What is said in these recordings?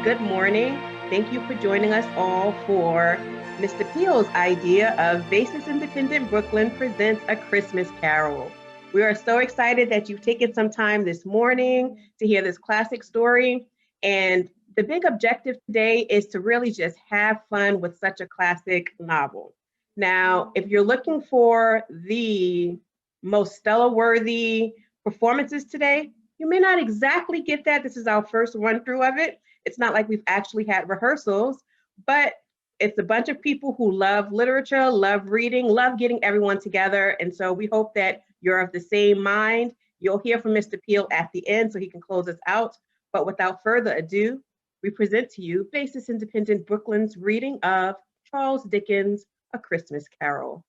Good morning. Thank you for joining us all for Mr. Peel's idea of Basis Independent Brooklyn presents A Christmas Carol. We are so excited that you've taken some time this morning to hear this classic story. And the big objective today is to really just have fun with such a classic novel. Now, if you're looking for the most Stella-worthy performances today, you may not exactly get that. This is our first run through of it. It's not like we've actually had rehearsals, but it's a bunch of people who love literature, love reading, love getting everyone together. And so we hope that you're of the same mind. You'll hear from Mr. Peel at the end so he can close us out. But without further ado, we present to you Basis Independent Brooklyn's reading of Charles Dickens' A Christmas Carol.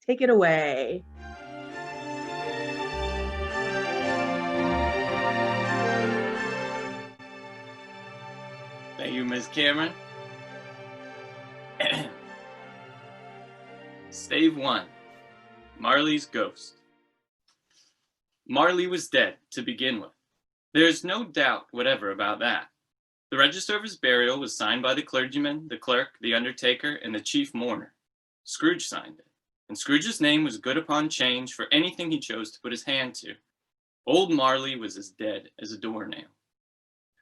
Take it away. Thank you, Ms. Cameron. Stave 1, Marley's Ghost. Marley was dead to begin with. There is no doubt whatever about that. The register of his burial was signed by the clergyman, the clerk, the undertaker, and the chief mourner. Scrooge signed it, and Scrooge's name was good upon change for anything he chose to put his hand to. Old Marley was as dead as a doornail.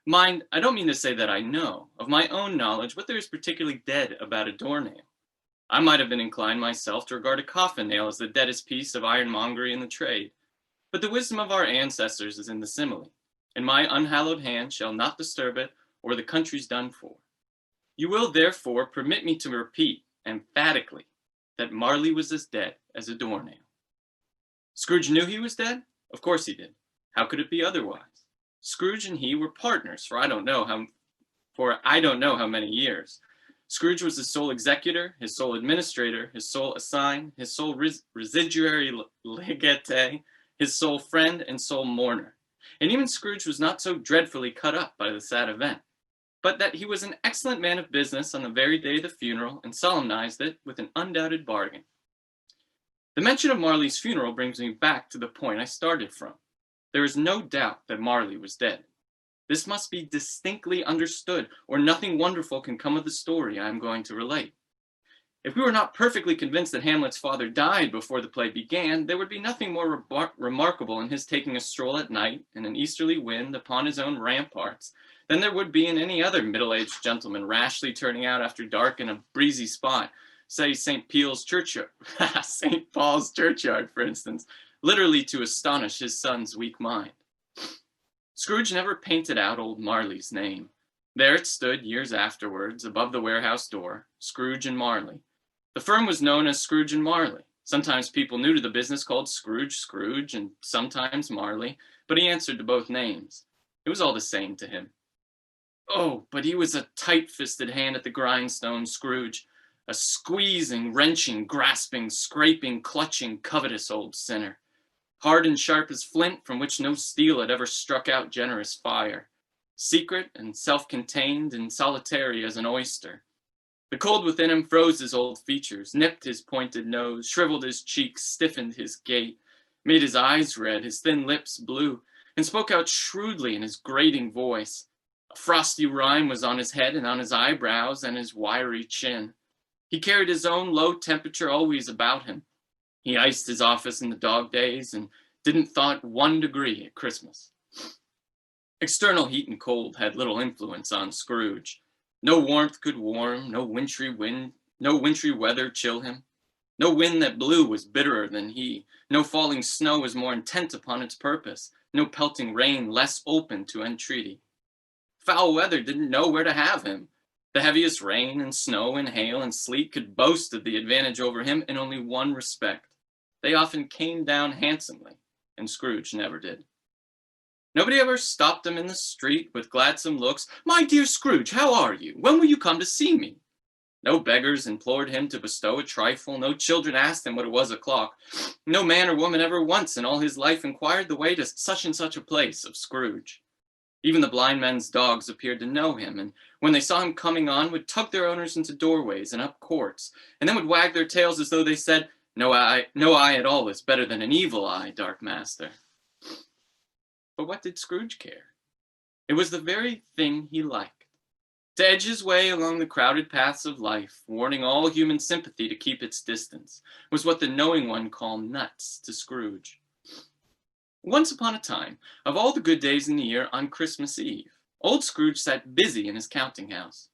Mind, I don't mean to say that I know, of my own knowledge, what there is particularly dead about a doornail. I might have been inclined myself to regard a coffin nail as the deadest piece of ironmongery in the trade. But the wisdom of our ancestors is in the simile, and my unhallowed hand shall not disturb it, or the country's done for. You will therefore permit me to repeat, emphatically, that Marley was as dead as a doornail. Scrooge knew he was dead? Of course he did. How could it be otherwise? Scrooge and he were partners for I don't know how many years. Scrooge was his sole executor, his sole administrator, his sole assign, his sole residuary legatee, his sole friend and sole mourner. And even Scrooge was not so dreadfully cut up by the sad event, but that he was an excellent man of business on the very day of the funeral and solemnized it with an undoubted bargain. The mention of Marley's funeral brings me back to the point I started from. There is no doubt that Marley was dead. This must be distinctly understood, or nothing wonderful can come of the story I am going to relate. If we were not perfectly convinced that Hamlet's father died before the play began, there would be nothing more remarkable in his taking a stroll at night in an easterly wind upon his own ramparts than there would be in any other middle-aged gentleman rashly turning out after dark in a breezy spot, say St. Paul's Churchyard, St. Paul's Churchyard, for instance, literally to astonish his son's weak mind. Scrooge never painted out old Marley's name. There it stood years afterwards, above the warehouse door, Scrooge and Marley. The firm was known as Scrooge and Marley. Sometimes people new to the business called Scrooge, and sometimes Marley, but he answered to both names. It was all the same to him. Oh, but he was a tight-fisted hand at the grindstone, Scrooge. A squeezing, wrenching, grasping, scraping, clutching, covetous old sinner. Hard and sharp as flint, from which no steel had ever struck out generous fire. Secret and self-contained and solitary as an oyster. The cold within him froze his old features, nipped his pointed nose, shriveled his cheeks, stiffened his gait, made his eyes red, his thin lips blue, and spoke out shrewdly in his grating voice. A frosty rime was on his head and on his eyebrows and his wiry chin. He carried his own low temperature always about him. He iced his office in the dog days and didn't thaw it 1 degree at Christmas. External heat and cold had little influence on Scrooge. No warmth could warm, no wintry weather chill him. No wind that blew was bitterer than he. No falling snow was more intent upon its purpose. No pelting rain less open to entreaty. Foul weather didn't know where to have him. The heaviest rain and snow and hail and sleet could boast of the advantage over him in only one respect. They often came down handsomely, and Scrooge never did. Nobody ever stopped him in the street with gladsome looks. "My dear Scrooge, how are you? When will you come to see me?" No beggars implored him to bestow a trifle. No children asked him what it was o'clock. No man or woman ever once in all his life inquired the way to such and such a place of Scrooge. Even the blind men's dogs appeared to know him, and when they saw him coming on, would tug their owners into doorways and up courts, and then would wag their tails as though they said, no eye at all is better than an evil eye, dark master." But what did Scrooge care? It was the very thing he liked. To edge his way along the crowded paths of life, warning all human sympathy to keep its distance, was what the knowing one called nuts to Scrooge. Once upon a time, of all the good days in the year, on Christmas Eve, old Scrooge sat busy in his counting house.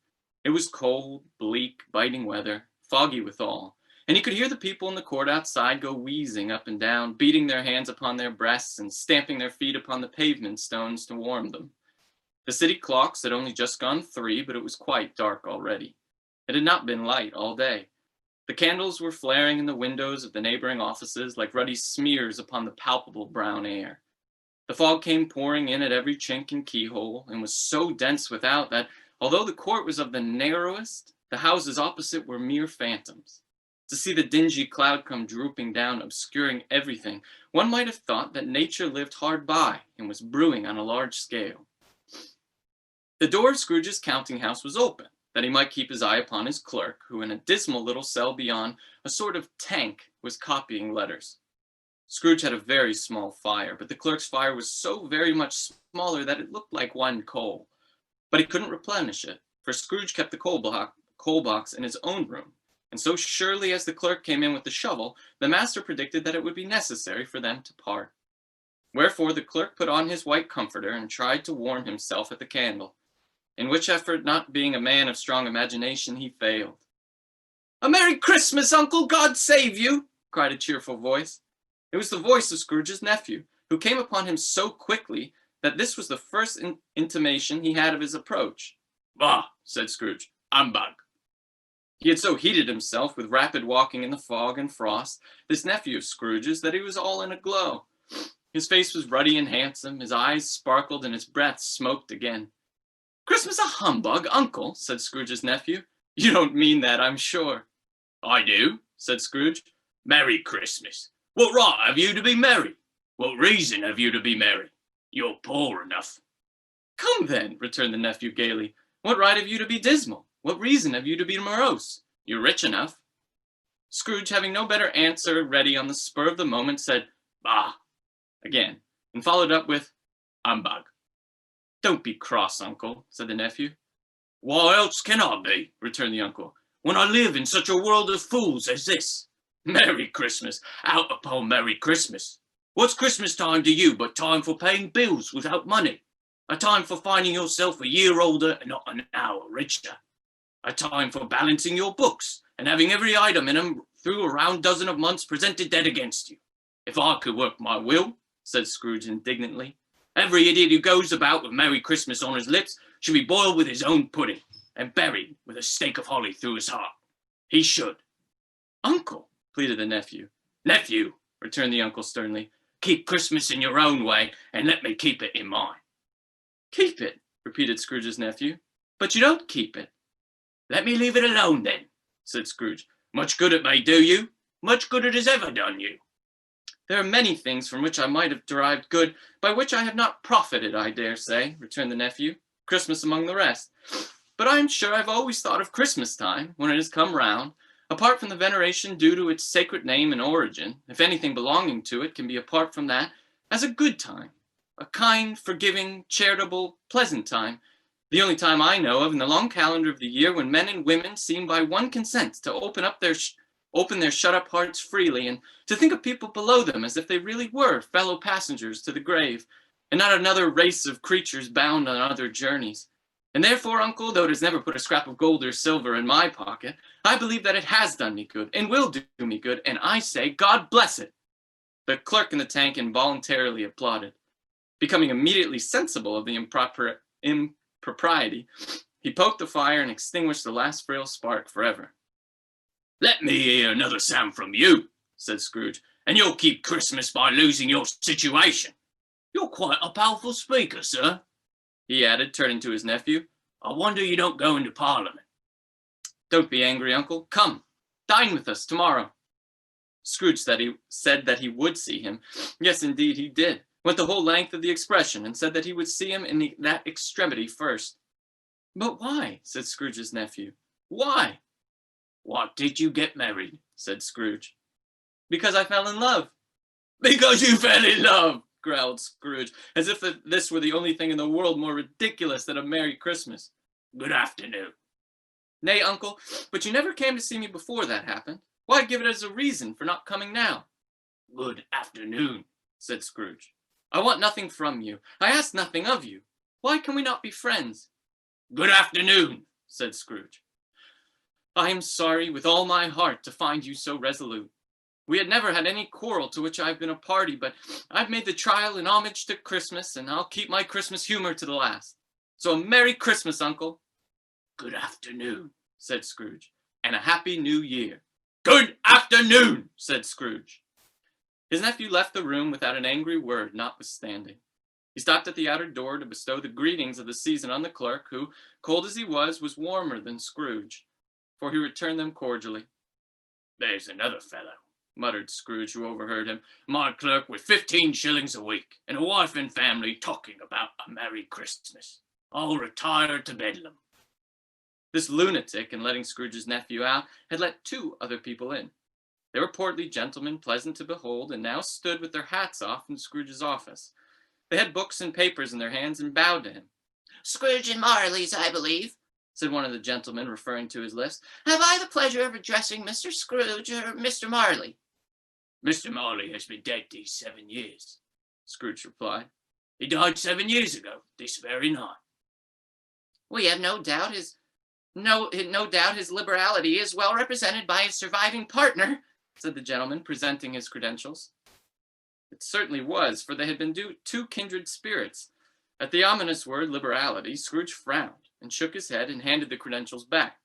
It was cold, bleak, biting weather, foggy withal, and he could hear the people in the court outside go wheezing up and down, beating their hands upon their breasts and stamping their feet upon the pavement stones to warm them. The city clocks had only just gone 3, but it was quite dark already. It had not been light all day. The candles were flaring in the windows of the neighboring offices like ruddy smears upon the palpable brown air. The fog came pouring in at every chink and keyhole, and was so dense without that, although the court was of the narrowest, the houses opposite were mere phantoms. To see the dingy cloud come drooping down, obscuring everything, one might have thought that nature lived hard by and was brewing on a large scale. The door of Scrooge's counting house was open, that he might keep his eye upon his clerk, who in a dismal little cell beyond, a sort of tank, was copying letters. Scrooge had a very small fire, but the clerk's fire was so very much smaller that it looked like one coal. But he couldn't replenish it, for Scrooge kept the coal box in his own room, and so surely as the clerk came in with the shovel, the master predicted that it would be necessary for them to part. Wherefore the clerk put on his white comforter and tried to warm himself at the candle, in which effort, not being a man of strong imagination, he failed. "A Merry Christmas, Uncle! God save you!" cried a cheerful voice. It was the voice of Scrooge's nephew, who came upon him so quickly that this was the first intimation he had of his approach. "Bah!" said Scrooge. "Humbug!" He had so heated himself with rapid walking in the fog and frost, this nephew of Scrooge's, that he was all in a glow. His face was ruddy and handsome, his eyes sparkled, and his breath smoked again. "Christmas a humbug, Uncle?" said Scrooge's nephew. "You don't mean that, I'm sure." "I do," said Scrooge. "Merry Christmas. What right have you to be merry? What reason have you to be merry? You're poor enough." "Come then," returned the nephew gaily. "What right have you to be dismal? What reason have you to be morose? You're rich enough." Scrooge, having no better answer ready on the spur of the moment, said, "Bah!" again, and followed up with, "Humbug." "Don't be cross, Uncle," said the nephew. "Why else can I be," returned the uncle, "when I live in such a world of fools as this? Merry Christmas, out upon Merry Christmas. What's Christmas time to you but time for paying bills without money? A time for finding yourself a year older and not an hour richer? A time for balancing your books and having every item in them through a round dozen of months presented dead against you? If I could work my will," said Scrooge indignantly, "every idiot who goes about with Merry Christmas on his lips should be boiled with his own pudding and buried with a stake of holly through his heart. He should." "Uncle," pleaded the nephew. "Nephew," returned the uncle sternly, "keep Christmas in your own way and let me keep it in mine." "Keep it," repeated Scrooge's nephew. "But you don't keep it." "Let me leave it alone then," said Scrooge. "Much good it may do you. Much good it has ever done you." "There are many things from which I might have derived good, by which I have not profited, I dare say," returned the nephew, "Christmas among the rest. But I am sure I have always thought of Christmas time, when it has come round, apart from the veneration due to its sacred name and origin, if anything belonging to it can be apart from that, as a good time, a kind, forgiving, charitable, pleasant time, the only time I know of in the long calendar of the year when men and women seem by one consent to open their shut-up hearts freely, and to think of people below them as if they really were fellow passengers to the grave, and not another race of creatures bound on other journeys. And therefore, Uncle, though it has never put a scrap of gold or silver in my pocket, I believe that it has done me good, and will do me good, and I say, God bless it." The clerk in the tank involuntarily applauded. Becoming immediately sensible of the impropriety, he poked the fire and extinguished the last frail spark forever. "Let me hear another sound from you," said Scrooge, "and you'll keep Christmas by losing your situation. You're quite a powerful speaker, sir," he added, turning to his nephew. "I wonder you don't go into Parliament." "Don't be angry, Uncle. Come, dine with us tomorrow." Scrooge said that he would see him. Yes, indeed, he did. Went the whole length of the expression, and said that he would see him in that extremity first. "But why?" said Scrooge's nephew. "Why?" "What did you get married?" said Scrooge. "Because I fell in love." "Because you fell in love," growled Scrooge, as if this were the only thing in the world more ridiculous than a Merry Christmas. Good afternoon. Nay, uncle, but you never came to see me before that happened. Why give it as a reason for not coming now? Good afternoon, said Scrooge. I want nothing from you. I ask nothing of you. Why can we not be friends? Good afternoon, said Scrooge. I am sorry with all my heart to find you so resolute. We had never had any quarrel to which I have been a party, but I've made the trial in homage to Christmas, and I'll keep my Christmas humor to the last. So a Merry Christmas, uncle. Good afternoon, said Scrooge, and a Happy New Year. Good afternoon, said Scrooge. His nephew left the room without an angry word, notwithstanding. He stopped at the outer door to bestow the greetings of the season on the clerk, who, cold as he was warmer than Scrooge, for he returned them cordially. There's another fellow, muttered Scrooge, who overheard him, my clerk with 15 shillings a week, and a wife and family talking about a Merry Christmas. I'll retire to Bedlam. This lunatic, in letting Scrooge's nephew out, had let 2 other people in. They were portly gentlemen, pleasant to behold, and now stood with their hats off in Scrooge's office. They had books and papers in their hands and bowed to him. Scrooge and Marley's, I believe, said one of the gentlemen, referring to his list. Have I the pleasure of addressing Mr. Scrooge or Mr. Marley? Mr. Marley has been dead these 7 years, Scrooge replied. He died 7 years ago, this very night. We have no doubt his liberality is well represented by his surviving partner, said the gentleman, presenting his credentials. It certainly was, for they had been 2 kindred spirits. At the ominous word liberality, Scrooge frowned and shook his head and handed the credentials back.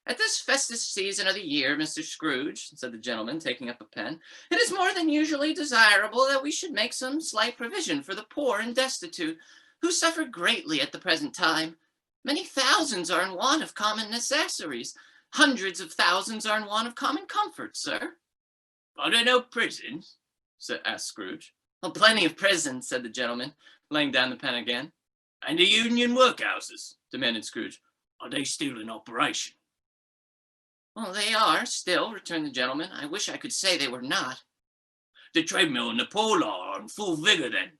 At this festive season of the year, Mr. Scrooge, said the gentleman, taking up a pen, it is more than usually desirable that we should make some slight provision for the poor and destitute, who suffer greatly at the present time. Many thousands are in want of common necessaries. Hundreds of thousands are in want of common comforts, sir. Are there no prisons? Asked Scrooge. Oh, plenty of prisons, said the gentleman, laying down the pen again. And the union workhouses? Demanded Scrooge. Are they still in operation? Well, they are still, returned the gentleman. I wish I could say they were not. The treadmill and the poor law are in full vigor, then,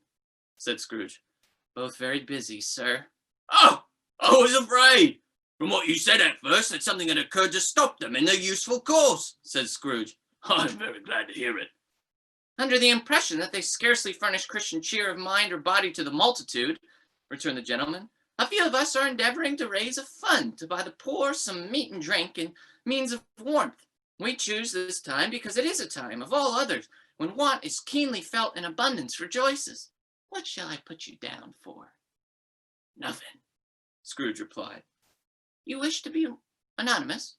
said Scrooge. Both very busy, sir. Oh, I was afraid. From what you said at first, that something had occurred to stop them in their useful course, said Scrooge. I'm very glad to hear it. Under the impression that they scarcely furnish Christian cheer of mind or body to the multitude, returned the gentleman, a few of us are endeavoring to raise a fund to buy the poor some meat and drink and means of warmth. We choose this time because it is a time, of all others, when want is keenly felt and abundance rejoices. What shall I put you down for? Nothing, Scrooge replied. You wish to be anonymous?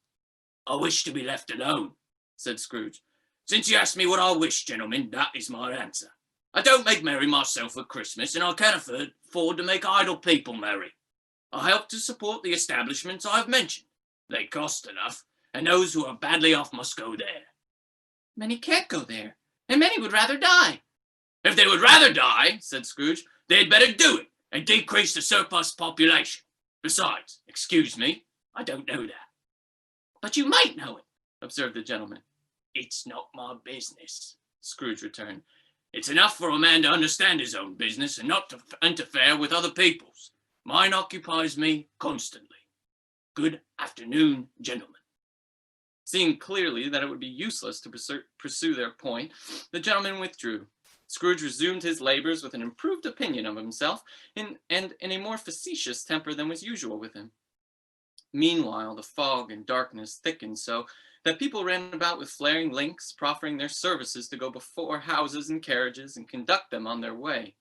I wish to be left alone, said Scrooge. Since you asked me what I wish, gentlemen, that is my answer. I don't make merry myself at Christmas, and I can't afford to make idle people merry. I help to support the establishments I have mentioned. They cost enough, and those who are badly off must go there. Many can't go there, and many would rather die. If they would rather die, said Scrooge, they'd better do it and decrease the surplus population. Besides, excuse me, I don't know that. But you might know it, observed the gentleman. It's not my business, Scrooge returned. It's enough for a man to understand his own business and not to interfere with other people's. Mine occupies me constantly. Good afternoon, gentlemen. Seeing clearly that it would be useless to pursue their point, the gentleman withdrew. Scrooge resumed his labors with an improved opinion of himself and in a more facetious temper than was usual with him. Meanwhile, the fog and darkness thickened so that people ran about with flaring links, proffering their services to go before houses and carriages and conduct them on their way.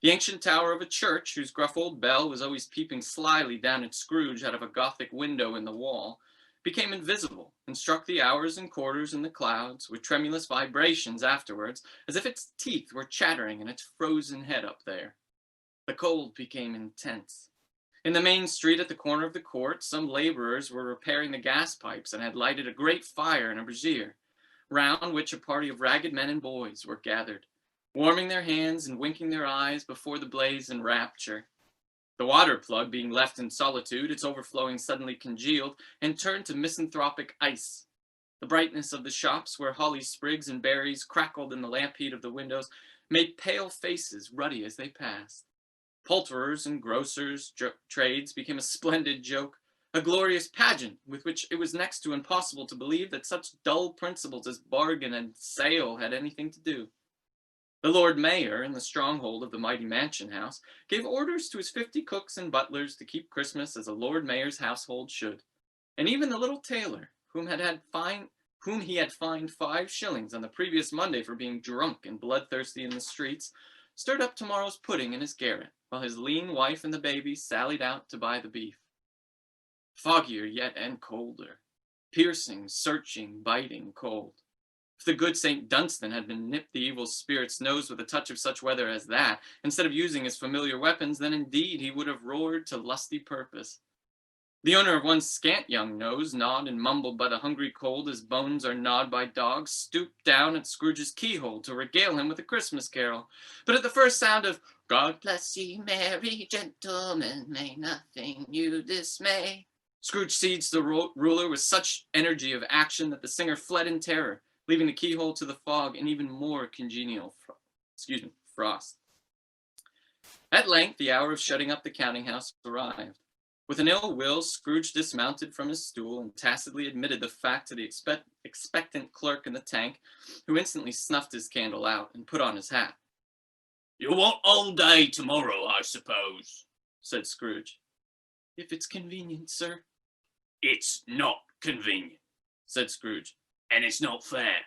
The ancient tower of a church, whose gruff old bell was always peeping slyly down at Scrooge out of a Gothic window in the wall, became invisible and struck the hours and quarters in the clouds with tremulous vibrations afterwards, as if its teeth were chattering in its frozen head up there. The cold became intense. In the main street at the corner of the court, some laborers were repairing the gas pipes and had lighted a great fire in a brazier, round which a party of ragged men and boys were gathered, warming their hands and winking their eyes before the blaze in rapture. The water plug being left in solitude, its overflowing suddenly congealed and turned to misanthropic ice. The brightness of the shops, where holly sprigs and berries crackled in the lamp heat of the windows, made pale faces ruddy as they passed. Poulterers and grocers' trades became a splendid joke, a glorious pageant with which it was next to impossible to believe that such dull principles as bargain and sale had anything to do. The Lord Mayor, in the stronghold of the mighty mansion house, gave orders to his 50 cooks and butlers to keep Christmas as a Lord Mayor's household should, and even the little tailor, whom he had fined 5 shillings on the previous Monday for being drunk and bloodthirsty in the streets, stirred up tomorrow's pudding in his garret, while his lean wife and the baby sallied out to buy the beef. Foggier yet and colder, piercing, searching, biting cold. If the good St. Dunstan had been nipped the evil spirit's nose with a touch of such weather as that, instead of using his familiar weapons, then indeed he would have roared to lusty purpose. The owner of one scant young nose gnawed and mumbled by the hungry cold as bones are gnawed by dogs, stooped down at Scrooge's keyhole to regale him with a Christmas carol. But at the first sound of "God bless ye, merry gentlemen, may nothing you dismay," Scrooge seized the ruler with such energy of action that the singer fled in terror, leaving the keyhole to the fog and even more congenial frost. At length, the hour of shutting up the counting house arrived. With an ill will, Scrooge dismounted from his stool and tacitly admitted the fact to the expectant clerk in the tank, who instantly snuffed his candle out and put on his hat. "You want all day tomorrow, I suppose," said Scrooge. "If it's convenient, sir." "It's not convenient," said Scrooge, "and it's not fair.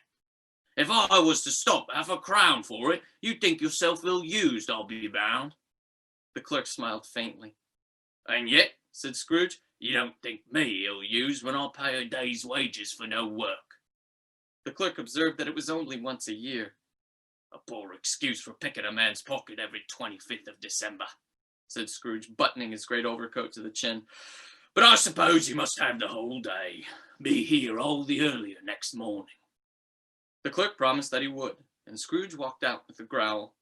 If I was to stop £half-a-crown for it, you'd think yourself ill-used, I'll be bound." The clerk smiled faintly. "And yet," said Scrooge, "you don't think me ill-used when I pay a day's wages for no work." The clerk observed that it was only once a year. "A poor excuse for picking a man's pocket every 25th of December," said Scrooge, buttoning his great overcoat to the chin. "But I suppose you must have the whole day. Be here all the earlier next morning." The clerk promised that he would, and Scrooge walked out with a growl.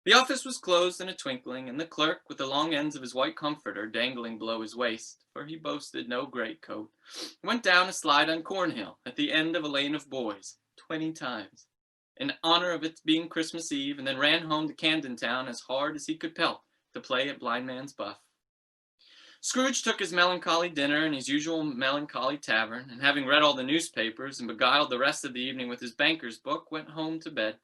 The office was closed in a twinkling, and the clerk, with the long ends of his white comforter dangling below his waist, for he boasted no greatcoat, went down a slide on Cornhill at the end of a lane of boys 20 times, in honor of its being Christmas Eve, and then ran home to Camden Town as hard as he could pelt to play at blind man's buff. Scrooge took his melancholy dinner in his usual melancholy tavern, and having read all the newspapers and beguiled the rest of the evening with his banker's book, went home to bed.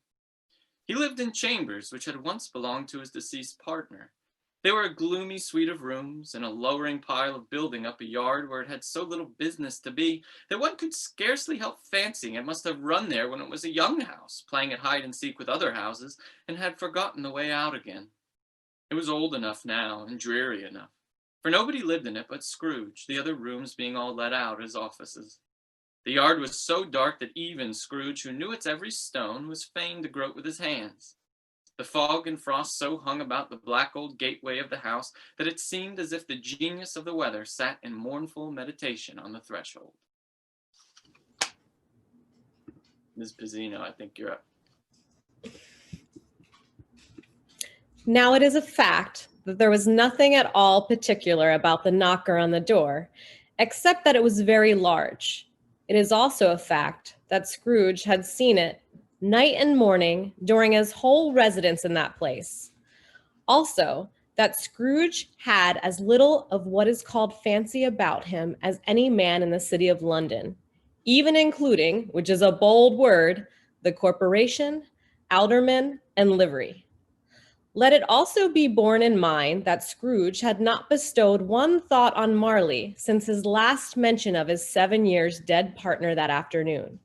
He lived in chambers which had once belonged to his deceased partner. They were a gloomy suite of rooms, and a lowering pile of building up a yard where it had so little business to be that one could scarcely help fancying it must have run there when it was a young house, playing at hide-and-seek with other houses, and had forgotten the way out again. It was old enough now, and dreary enough, for nobody lived in it but Scrooge, the other rooms being all let out as offices. The yard was so dark that even Scrooge, who knew its every stone, was fain to grope with his hands. The fog and frost so hung about the black old gateway of the house that it seemed as if the genius of the weather sat in mournful meditation on the threshold. Ms. Pizzino, I think you're up. Now it is a fact that there was nothing at all particular about the knocker on the door, except that it was very large. It is also a fact that Scrooge had seen it night and morning during his whole residence in that place. Also, that Scrooge had as little of what is called fancy about him as any man in the city of London, even including, which is a bold word, the corporation, aldermen, and livery. Let it also be borne in mind that Scrooge had not bestowed one thought on Marley since his last mention of his 7 years dead partner that afternoon.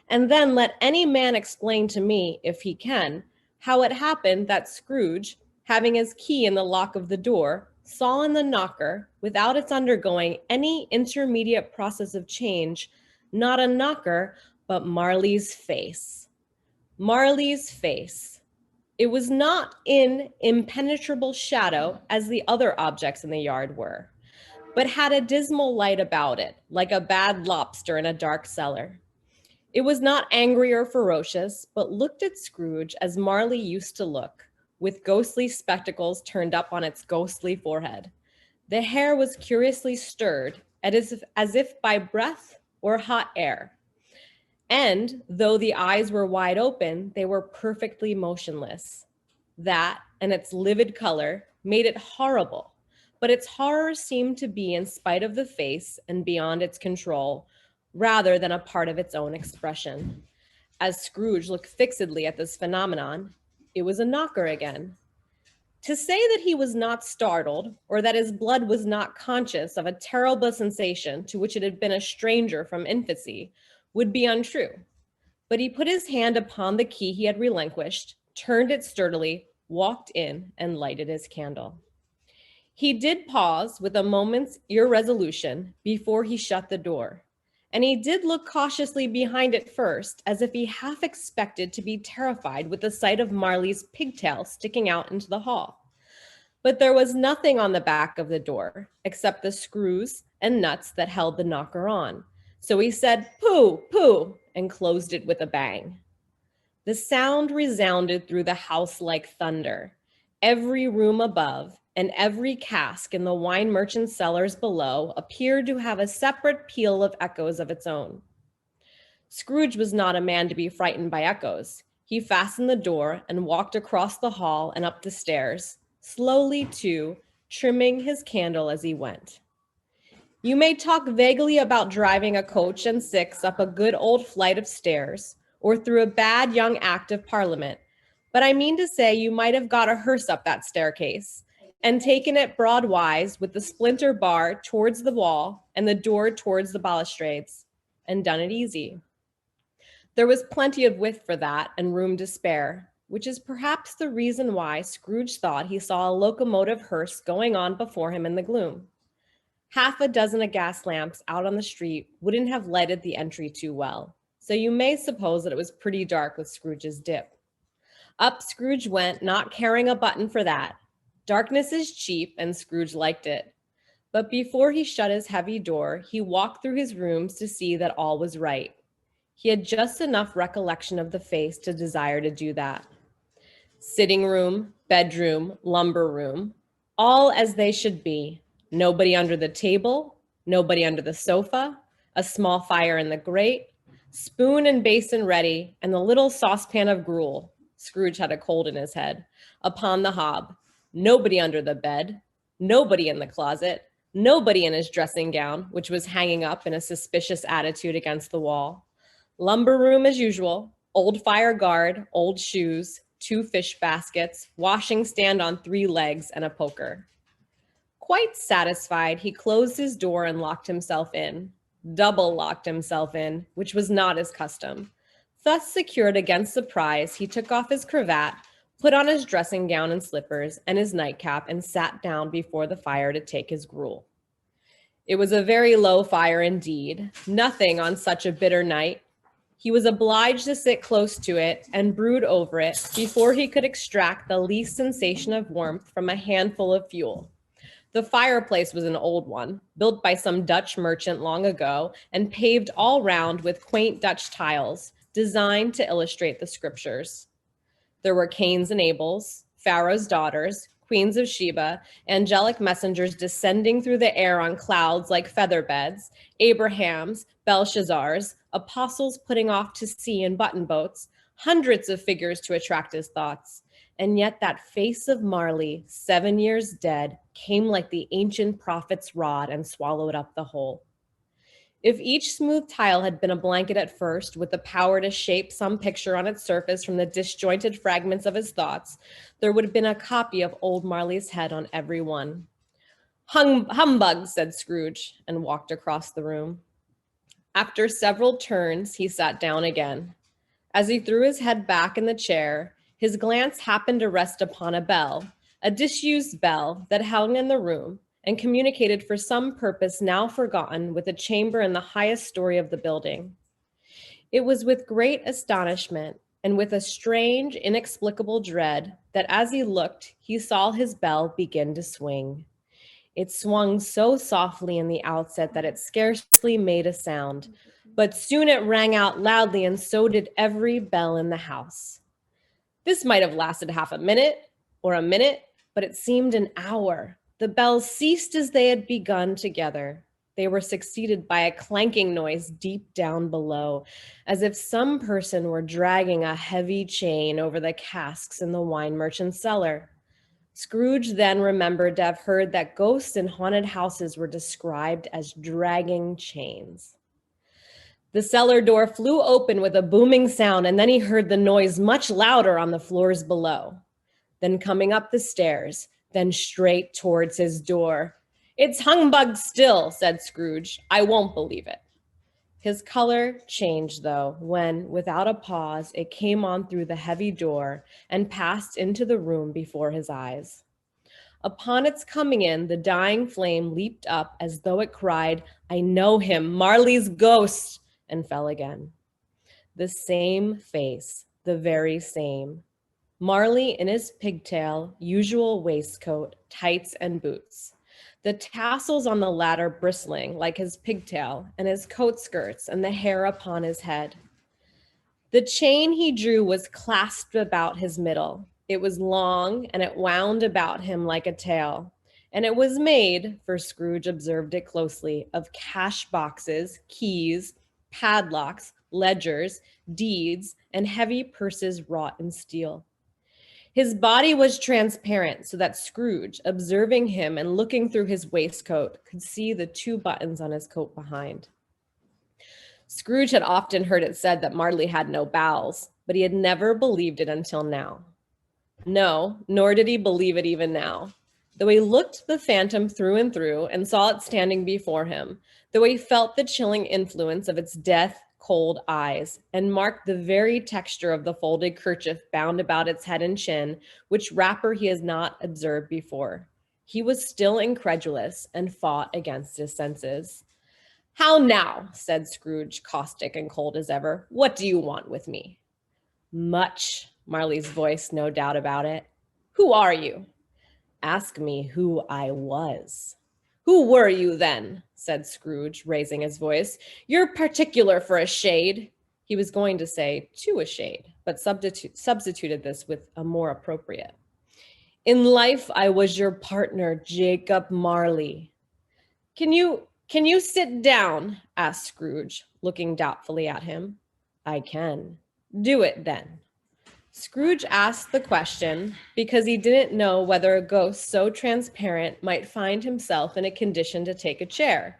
And then let any man explain to me, if he can, how it happened that Scrooge, having his key in the lock of the door, saw in the knocker, without its undergoing any intermediate process of change, not a knocker, but Marley's face. Marley's face. It was not in impenetrable shadow as the other objects in the yard were, but had a dismal light about it, like a bad lobster in a dark cellar. It was not angry or ferocious, but looked at Scrooge as Marley used to look, with ghostly spectacles turned up on its ghostly forehead. The hair was curiously stirred, as if by breath or hot air. And though the eyes were wide open, they were perfectly motionless. That, and its livid color, made it horrible, but its horror seemed to be in spite of the face and beyond its control, rather than a part of its own expression. As Scrooge looked fixedly at this phenomenon, it was a knocker again. To say that he was not startled, or that his blood was not conscious of a terrible sensation to which it had been a stranger from infancy, would be untrue. But he put his hand upon the key he had relinquished, turned it sturdily, walked in, and lighted his candle. He did pause with a moment's irresolution before he shut the door, and he did look cautiously behind it first, as if he half expected to be terrified with the sight of Marley's pigtail sticking out into the hall. But there was nothing on the back of the door except the screws and nuts that held the knocker on. So he said, "Pooh, pooh," and closed it with a bang. The sound resounded through the house like thunder. Every room above and every cask in the wine merchant's cellars below appeared to have a separate peal of echoes of its own. Scrooge was not a man to be frightened by echoes. He fastened the door and walked across the hall and up the stairs, slowly too, trimming his candle as he went. You may talk vaguely about driving a coach and six up a good old flight of stairs, or through a bad young act of Parliament, but I mean to say you might have got a hearse up that staircase, and taken it broadwise with the splinter bar towards the wall and the door towards the balustrades, and done it easy. There was plenty of width for that and room to spare, which is perhaps the reason why Scrooge thought he saw a locomotive hearse going on before him in the gloom. Half a dozen of gas lamps out on the street wouldn't have lighted the entry too well, so you may suppose that it was pretty dark with Scrooge's dip. Up Scrooge went, not caring a button for that. Darkness is cheap, and Scrooge liked it. But before he shut his heavy door, he walked through his rooms to see that all was right. He had just enough recollection of the face to desire to do that. Sitting room, bedroom, lumber room, all as they should be. Nobody under the table, nobody under the sofa, a small fire in the grate, spoon and basin ready, and the little saucepan of gruel, Scrooge had a cold in his head, upon the hob. Nobody under the bed, nobody in the closet, nobody in his dressing gown, which was hanging up in a suspicious attitude against the wall. Lumber room as usual, old fire guard, old shoes, 2 fish baskets, washing stand on 3 legs, and a poker. Quite satisfied, he closed his door and locked himself in. Double locked himself in, which was not his custom. Thus secured against surprise, he took off his cravat, put on his dressing gown and slippers and his nightcap, and sat down before the fire to take his gruel. It was a very low fire indeed, nothing on such a bitter night. He was obliged to sit close to it and brood over it before he could extract the least sensation of warmth from a handful of fuel. The fireplace was an old one, built by some Dutch merchant long ago and paved all round with quaint Dutch tiles, designed to illustrate the scriptures. There were Cains and Abels, Pharaoh's daughters, queens of Sheba, angelic messengers descending through the air on clouds like feather beds, Abrahams, Belshazzars, apostles putting off to sea in button boats, hundreds of figures to attract his thoughts. And yet that face of Marley, 7 years dead, came like the ancient prophet's rod and swallowed up the whole. If each smooth tile had been a blanket at first, with the power to shape some picture on its surface from the disjointed fragments of his thoughts, there would have been a copy of old Marley's head on every one. Humbug, said Scrooge, and walked across the room. After several turns, he sat down again. As he threw his head back in the chair, his glance happened to rest upon a bell, a disused bell that hung in the room and communicated for some purpose now forgotten with a chamber in the highest story of the building. It was with great astonishment and with a strange, inexplicable dread that as he looked, he saw his bell begin to swing. It swung so softly in the outset that it scarcely made a sound, but soon it rang out loudly, and so did every bell in the house. This might have lasted half a minute or a minute, but it seemed an hour. The bells ceased as they had begun together. They were succeeded by a clanking noise deep down below, as if some person were dragging a heavy chain over the casks in the wine merchant's cellar. Scrooge then remembered to have heard that ghosts in haunted houses were described as dragging chains. The cellar door flew open with a booming sound, and then he heard the noise much louder on the floors below. Then coming up the stairs, then straight towards his door. "It's humbug still," said Scrooge. "I won't believe it." His color changed, though, when, without a pause, it came on through the heavy door and passed into the room before his eyes. Upon its coming in, the dying flame leaped up as though it cried, "I know him, Marley's ghost," and fell again. The same face, the very same. Marley in his pigtail, usual waistcoat, tights, and boots. The tassels on the latter bristling like his pigtail, and his coat skirts, and the hair upon his head. The chain he drew was clasped about his middle. It was long, and it wound about him like a tail. And it was made, for Scrooge observed it closely, of cash boxes, keys, padlocks, ledgers, deeds, and heavy purses wrought in steel. His body was transparent, so that Scrooge, observing him and looking through his waistcoat, could see the 2 buttons on his coat behind. Scrooge had often heard it said that Marley had no bowels, but he had never believed it until now. No, nor did he believe it even now. Though he looked the phantom through and through and saw it standing before him, though he felt the chilling influence of its death-cold eyes and marked the very texture of the folded kerchief bound about its head and chin, which wrapper he has not observed before, he was still incredulous and fought against his senses. "How now?" said Scrooge, caustic and cold as ever. "What do you want with me?" "Much," Marley's voice, no doubt about it. "Who are you?" "Ask me who I was." "Who were you then?" said Scrooge, raising his voice. "You're particular for a shade." He was going to say "to a shade," but substituted this with a more appropriate. "In life, I was your partner, Jacob Marley." Can you sit down?" asked Scrooge, looking doubtfully at him. "I can." "Do it then." Scrooge asked the question because he didn't know whether a ghost so transparent might find himself in a condition to take a chair,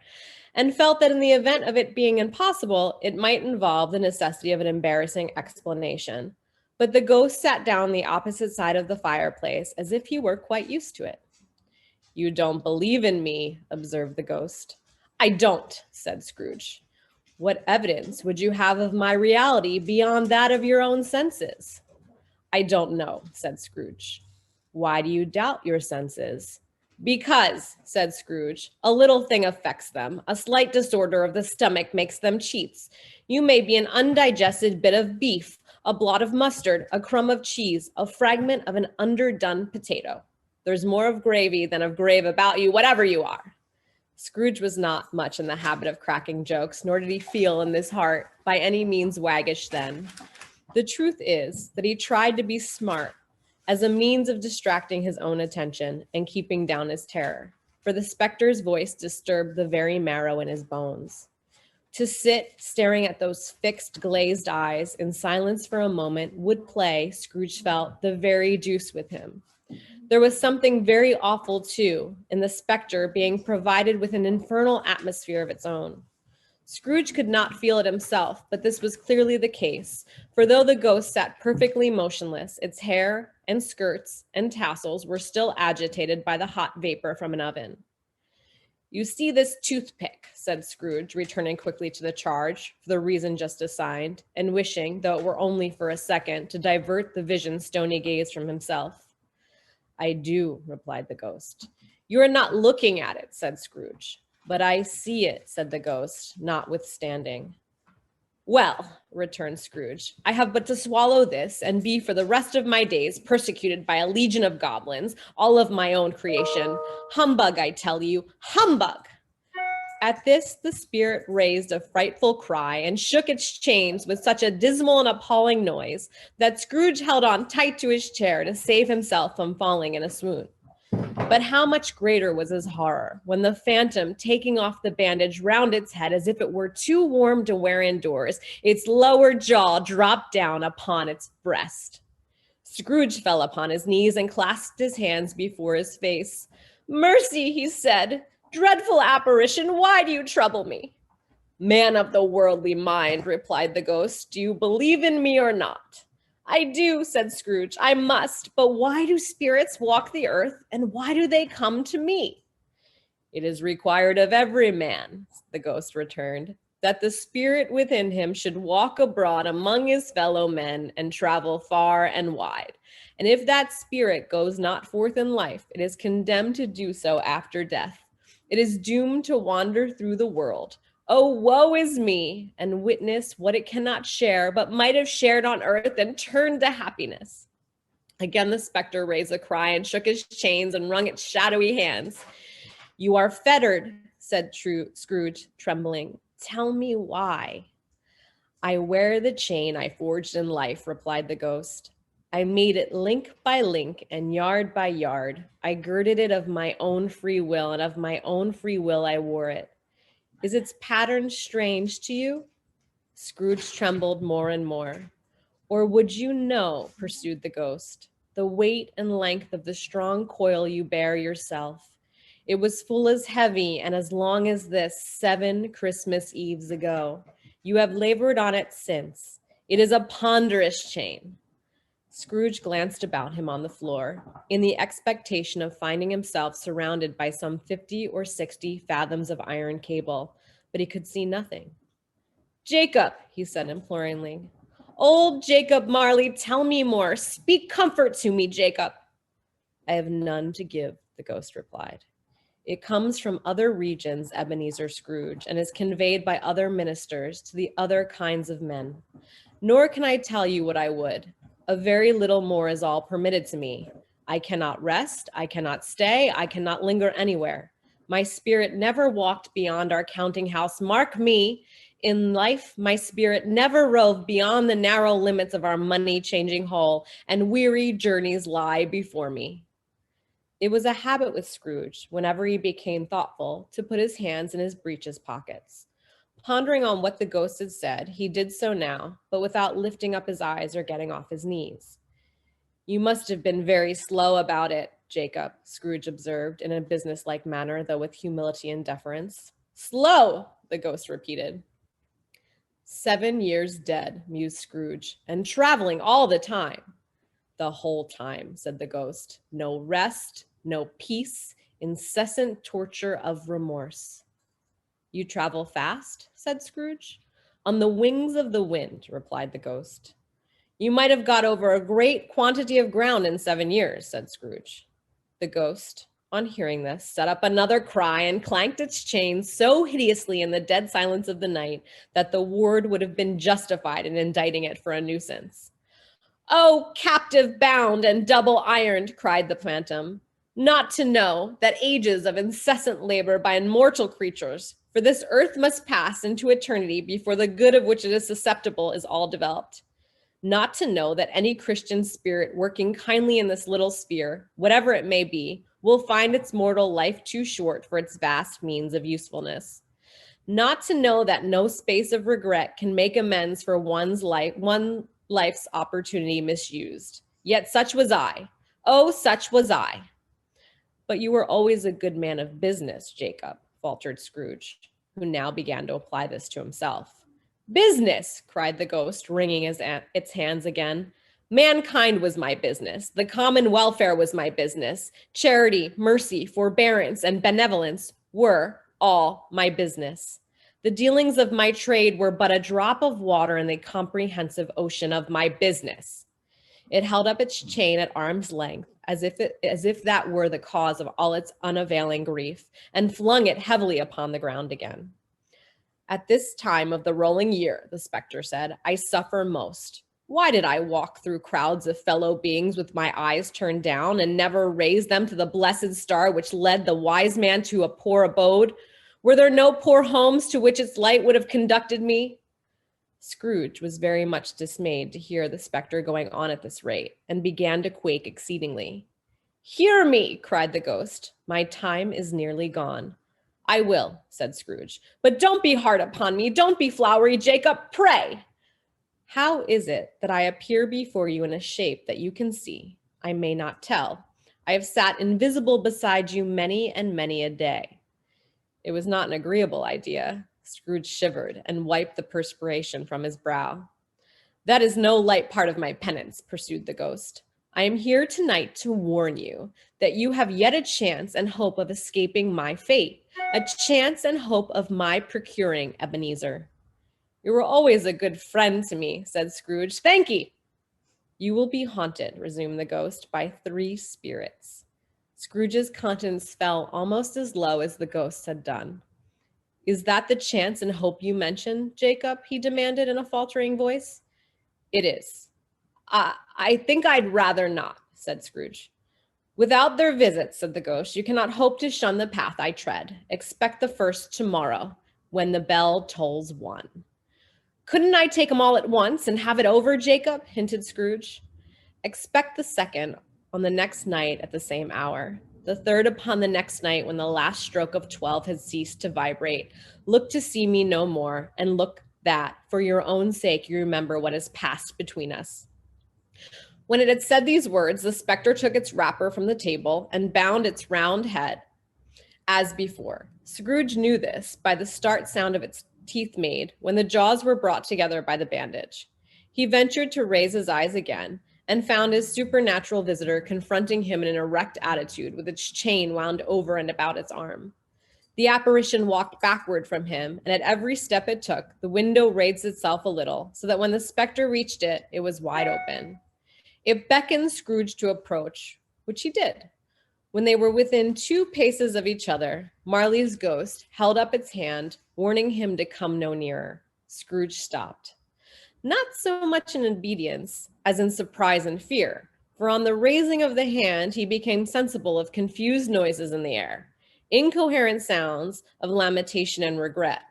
and felt that in the event of it being impossible, it might involve the necessity of an embarrassing explanation. But the ghost sat down the opposite side of the fireplace as if he were quite used to it. "You don't believe in me," observed the ghost. "I don't," said Scrooge. "What evidence would you have of my reality beyond that of your own senses?" "I don't know," said Scrooge. "Why do you doubt your senses?" "Because," said Scrooge, "a little thing affects them. A slight disorder of the stomach makes them cheats. You may be an undigested bit of beef, a blot of mustard, a crumb of cheese, a fragment of an underdone potato. There's more of gravy than of grave about you, whatever you are." Scrooge was not much in the habit of cracking jokes, nor did he feel in his heart by any means waggish then. The truth is that he tried to be smart as a means of distracting his own attention and keeping down his terror, for the specter's voice disturbed the very marrow in his bones. To sit staring at those fixed, glazed eyes in silence for a moment would play, Scrooge felt, the very deuce with him. There was something very awful, too, in the specter being provided with an infernal atmosphere of its own. Scrooge could not feel it himself, but this was clearly the case, for though the ghost sat perfectly motionless, its hair and skirts and tassels were still agitated by the hot vapor from an oven. "You see this toothpick," said Scrooge, returning quickly to the charge, for the reason just assigned, and wishing, though it were only for a second, to divert the vision's stony gaze from himself. "I do," replied the ghost. "You are not looking at it," said Scrooge. "But I see it," said the ghost, notwithstanding. "Well," returned Scrooge, "I have but to swallow this and be for the rest of my days persecuted by a legion of goblins, all of my own creation. Humbug, I tell you, humbug!" At this, the spirit raised a frightful cry and shook its chains with such a dismal and appalling noise that Scrooge held on tight to his chair to save himself from falling in a swoon. But how much greater was his horror when the phantom, taking off the bandage round its head as if it were too warm to wear indoors, its lower jaw dropped down upon its breast. Scrooge fell upon his knees and clasped his hands before his face. "Mercy," he said, "dreadful apparition, why do you trouble me?" "Man of the worldly mind," replied the ghost, "do you believe in me or not?" "I do," said Scrooge. "I must. But why do spirits walk the earth, and why do they come to me?" "It is required of every man," the ghost returned, "that the spirit within him should walk abroad among his fellow men and travel far and wide. And if that spirit goes not forth in life, it is condemned to do so after death. It is doomed to wander through the world. Oh, woe is me, and witness what it cannot share, but might have shared on earth and turned to happiness." Again, the specter raised a cry and shook his chains and wrung its shadowy hands. "You are fettered," said Scrooge, trembling. "Tell me why." "I wear the chain I forged in life," replied the ghost. "I made it link by link and yard by yard. I girded it of my own free will, and of my own free will I wore it. Is its pattern strange to you?" Scrooge trembled more and more. "Or would you know," pursued the ghost, "the weight and length of the strong coil you bear yourself? It was full as heavy and as long as this 7 Christmas Eves ago. You have labored on it since. It is a ponderous chain." Scrooge glanced about him on the floor, in the expectation of finding himself surrounded by some 50 or 60 fathoms of iron cable, but he could see nothing. "Jacob," he said imploringly. "Old Jacob Marley, tell me more. Speak comfort to me, Jacob." "I have none to give," the ghost replied. "It comes from other regions, Ebenezer Scrooge, and is conveyed by other ministers to the other kinds of men. Nor can I tell you what I would. A very little more is all permitted to me. I cannot rest, I cannot stay, I cannot linger anywhere. My spirit never walked beyond our counting house. Mark me, in life, my spirit never roved beyond the narrow limits of our money-changing hall, and weary journeys lie before me." It was a habit with Scrooge, whenever he became thoughtful, to put his hands in his breeches pockets. Pondering on what the ghost had said, he did so now, but without lifting up his eyes or getting off his knees. "You must have been very slow about it, Jacob," Scrooge observed in a businesslike manner, though with humility and deference. "Slow," the ghost repeated. 7 years dead," mused Scrooge, "and traveling all the time." "The whole time," said the ghost. "No rest, no peace, incessant torture of remorse." "You travel fast?" said Scrooge. "On the wings of the wind," replied the ghost. "You might have got over a great quantity of ground in 7 years," said Scrooge. The ghost, on hearing this, set up another cry and clanked its chains so hideously in the dead silence of the night that the ward would have been justified in indicting it for a nuisance. "Oh, captive bound and double ironed," cried the phantom, "not to know that ages of incessant labor by immortal creatures, for this earth must pass into eternity before the good of which it is susceptible is all developed. Not to know that any Christian spirit working kindly in this little sphere, whatever it may be, will find its mortal life too short for its vast means of usefulness. Not to know that no space of regret can make amends for one life's opportunity misused. Yet such was I. Oh, such was I." "But you were always a good man of business, Jacob," faltered Scrooge, who now began to apply this to himself. "Business!" cried the ghost, wringing its hands again. "Mankind was my business. The common welfare was my business. Charity, mercy, forbearance, and benevolence were all my business. The dealings of my trade were but a drop of water in the comprehensive ocean of my business." It held up its chain at arm's length, as if that were the cause of all its unavailing grief, and flung it heavily upon the ground again. "At this time of the rolling year," the specter said, "I suffer most. Why did I walk through crowds of fellow beings with my eyes turned down, and never raise them to the blessed star which led the wise man to a poor abode? Were there no poor homes to which its light would have conducted me?" Scrooge was very much dismayed to hear the specter going on at this rate, and began to quake exceedingly. "Hear me," cried the ghost. "My time is nearly gone." "I will," said Scrooge. "But don't be hard upon me. Don't be flowery, Jacob, pray." How is it that I appear before you in a shape that you can see? I may not tell. I have sat invisible beside you many and many a day. It was not an agreeable idea. Scrooge shivered and wiped the perspiration from his brow. That is no light part of my penance, pursued the ghost. I am here tonight to warn you that you have yet a chance and hope of escaping my fate, a chance and hope of my procuring Ebenezer. You were always a good friend to me, said Scrooge. Thank ye. You will be haunted, resumed the ghost, by 3 spirits. Scrooge's countenance fell almost as low as the ghost had done. Is that the chance and hope you mentioned, Jacob? He demanded in a faltering voice. It is. I think I'd rather not, said Scrooge. Without their visits, said the ghost, you cannot hope to shun the path I tread. Expect the first tomorrow, when the bell tolls 1. Couldn't I take 'em all at once and have it over, Jacob? Hinted Scrooge. Expect the second on the next night at the same hour. The third upon the next night when the last stroke of 12 has ceased to vibrate. Look to see me no more, and look that, for your own sake, you remember what has passed between us. When it had said these words, the specter took its wrapper from the table and bound its round head as before. Scrooge knew this by the start sound of its teeth made when the jaws were brought together by the bandage. He ventured to raise his eyes again and found his supernatural visitor confronting him in an erect attitude with its chain wound over and about its arm. The apparition walked backward from him, and at every step it took, the window raised itself a little, so that when the specter reached it, it was wide open. It beckoned Scrooge to approach, which he did. When they were within 2 paces of each other, Marley's ghost held up its hand, warning him to come no nearer. Scrooge stopped. Not so much in obedience as in surprise and fear, for on the raising of the hand, he became sensible of confused noises in the air, incoherent sounds of lamentation and regret,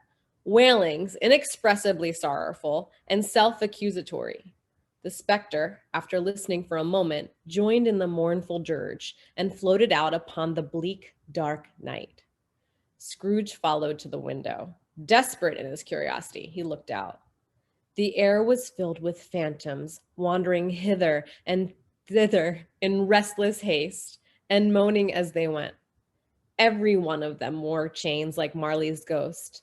wailings inexpressibly sorrowful and self-accusatory. The specter, after listening for a moment, joined in the mournful dirge and floated out upon the bleak, dark night. Scrooge followed to the window. Desperate in his curiosity, he looked out. The air was filled with phantoms, wandering hither and thither in restless haste, and moaning as they went. Every one of them wore chains like Marley's ghost.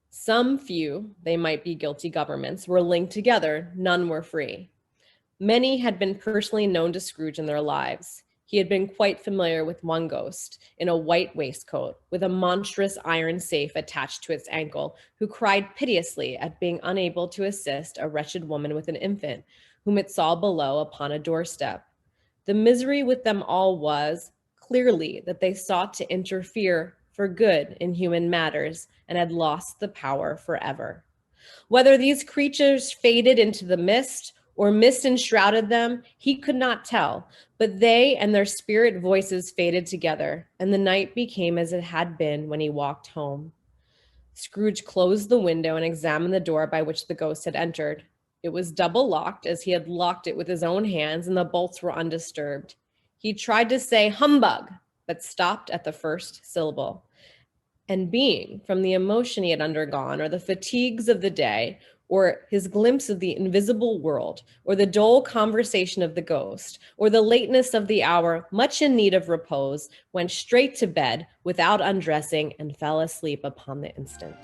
Some few, they might be guilty governments, were linked together, none were free. Many had been personally known to Scrooge in their lives. He had been quite familiar with one ghost in a white waistcoat with a monstrous iron safe attached to its ankle, who cried piteously at being unable to assist a wretched woman with an infant, whom it saw below upon a doorstep. The misery with them all was, clearly, that they sought to interfere for good in human matters and had lost the power forever. Whether these creatures faded into the mist or mist enshrouded them, he could not tell, but they and their spirit voices faded together, and the night became as it had been when he walked home. Scrooge closed the window and examined the door by which the ghost had entered. It was double locked, as he had locked it with his own hands, and the bolts were undisturbed. He tried to say humbug, but stopped at the first syllable. And being, from the emotion he had undergone, or the fatigues of the day, or his glimpse of the invisible world, or the dull conversation of the ghost, or the lateness of the hour, much in need of repose, went straight to bed without undressing and fell asleep upon the instant.